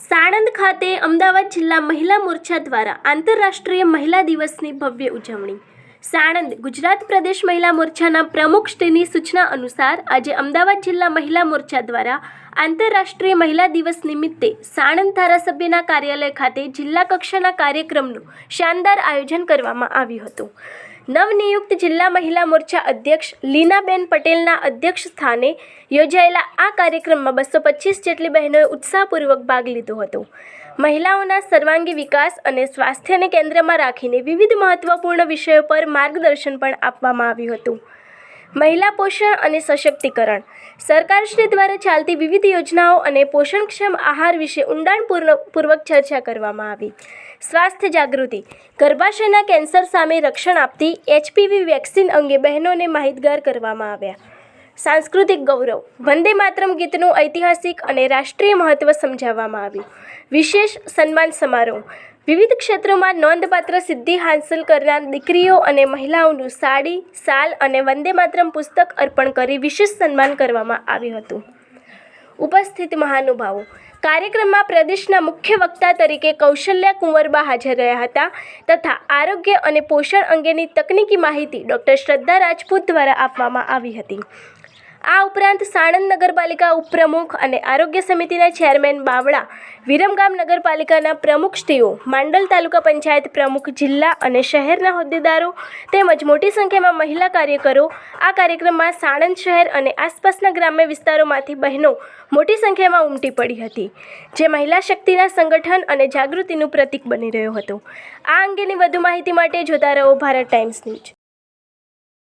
સાણંદ ખાતે અમદાવાદ જિલ્લા મહિલા મોરચા દ્વારા આંતરરાષ્ટ્રીય મહિલા દિવસની ભવ્ય ઉજવણી. સાણંદ ગુજરાત પ્રદેશ મહિલા મોરચાના પ્રમુખશ્રીની સૂચના અનુસાર આજે અમદાવાદ જિલ્લા મહિલા મોરચા દ્વારા આંતરરાષ્ટ્રીય મહિલા દિવસ નિમિત્તે સાણંદ ધારાસભ્યના કાર્યાલય ખાતે જિલ્લા કક્ષાના કાર્યક્રમનું શાનદાર આયોજન કરવામાં આવ્યું હતું. નવનિયુક્ત જિલ્લા મહિલા મોરચા અધ્યક્ષ લીનાબેન પટેલના અધ્યક્ષ સ્થાને યોજાયેલા આ કાર્યક્રમમાં 225 જેટલી બહેનોએ ઉત્સાહપૂર્વક ભાગ લીધો હતો. મહિલાઓના સર્વાંગી વિકાસ અને સ્વાસ્થ્યને કેન્દ્રમાં રાખીને વિવિધ મહત્વપૂર્ણ વિષયો પર માર્ગદર્શન પણ આપવામાં આવ્યું હતું. મહિલા પોષણ અને સશક્તિકરણ, સરકારશ્રી દ્વારા ચાલતી વિવિધ યોજનાઓ અને પોષણક્ષમ આહાર વિશે ઊંડાણપૂર્વક ચર્ચા કરવામાં આવી. સ્વાસ્થ્ય જાગૃતિ, ગર્ભાશયના કેન્સર સામે રક્ષણ આપતી HPV વેક્સિન અંગે બહેનોને માહિતગાર કરવામાં આવ્યા. સાંસ્કૃતિક ગૌરવ, વંદે માતરમ ગીતનું ઐતિહાસિક અને રાષ્ટ્રીય મહત્વ સમજાવવામાં આવ્યું. વિશેષ સન્માન સમારોહ, વિવિધ ક્ષેત્રોમાં નોંધપાત્ર સિદ્ધિ હાંસલ કરનાર દીકરીઓ અને મહિલાઓનું સાડી, શાલ અને વંદે માતરમ પુસ્તક અર્પણ કરી વિશેષ સન્માન કરવામાં આવ્યું હતું. ઉપસ્થિત મહાનુભાવો, કાર્યક્રમમાં પ્રદેશના મુખ્ય વક્તા તરીકે કૌશલ્યા કુંવરબા હાજર રહ્યા હતા તથા આરોગ્ય અને પોષણ અંગેની તકનીકી માહિતી ડૉક્ટર શ્રદ્ધા રાજપૂત દ્વારા આપવામાં આવી હતી. આ ઉપરાંત સાણંદ નગરપાલિકા ઉપપ્રમુખ અને આરોગ્ય સમિતિના ચેરમેન બાવળા, વિરમગામ નગરપાલિકાના પ્રમુખશ્રીઓ, માંડલ તાલુકા પંચાયત પ્રમુખ, જિલ્લા અને શહેરના હોદ્દેદારો તેમજ મોટી સંખ્યામાં મહિલા કાર્યકરો આ કાર્યક્રમમાં સાણંદ શહેર અને આસપાસના ગ્રામ્ય વિસ્તારોમાંથી બહેનો મોટી સંખ્યામાં ઉમટી પડી હતી, જે મહિલા શક્તિના સંગઠન અને જાગૃતિનું પ્રતીક બની રહ્યો હતો. આ અંગેની વધુ માહિતી માટે જોતા રહો ભારત ટાઈમ્સ ન્યૂઝ.